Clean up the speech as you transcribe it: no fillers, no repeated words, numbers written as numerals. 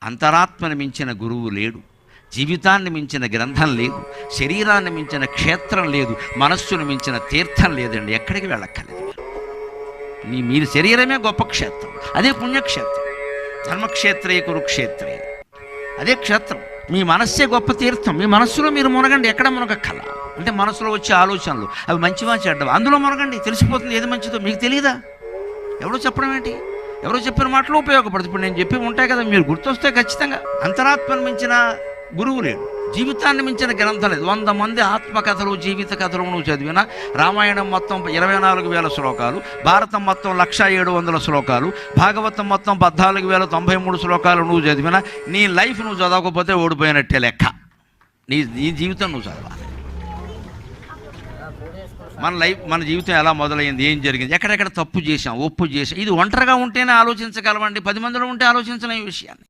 అంతరాత్మని మించిన గురువు లేడు, జీవితాన్ని మించిన గ్రంథం లేదు, శరీరాన్ని మించిన క్షేత్రం లేదు, మనస్సును మించిన తీర్థం లేదండి. ఎక్కడికి వెళ్ళక్కర్లేదు. మీరు శరీరమే గొప్ప క్షేత్రం, అదే పుణ్యక్షేత్రం. ధర్మక్షేత్రే కురుక్షేత్రే, అదే క్షేత్రం. మీ మనస్సే గొప్ప తీర్థం. మీ మనస్సులో మీరు మునగండి, ఎక్కడ మునగక్కల. అంటే మనసులో వచ్చే ఆలోచనలు అవి మంచివా చెడ్డవా, అందులో మునగండి, తెలిసిపోతుంది ఏది మంచిదో. మీకు తెలియదా? ఎవరో చెప్పడం ఏంటి? ఎవరో చెప్పిన మాటలు ఉపయోగపడుతుంది. ఇప్పుడు నేను చెప్పి ఉంటాయి కదా, మీరు గుర్తొస్తే ఖచ్చితంగా. అంతరాత్మను మించిన గురువు లేడు, జీవితాన్ని మించిన గ్రంథం లేదు. 100 మంది ఆత్మకథలు, జీవిత కథలు నువ్వు చదివినా, రామాయణం మొత్తం 24,000 శ్లోకాలు, భారతం మొత్తం 1,700 శ్లోకాలు, భాగవతం మొత్తం 14,093 శ్లోకాలు నువ్వు చదివినా, నీ లైఫ్ నువ్వు చదవకపోతే ఓడిపోయినట్టే లెక్క. నీ జీవితం నువ్వు చదవాలి. మన జీవితం ఎలా మొదలైంది, ఏం జరిగింది, ఎక్కడెక్కడ తప్పు చేసాం, ఒప్పు చేసాం, ఇది ఒంటరిగా ఉంటేనే ఆలోచించగలమండి. 10 మందిలో ఉంటే ఆలోచించలేని విషయాన్ని.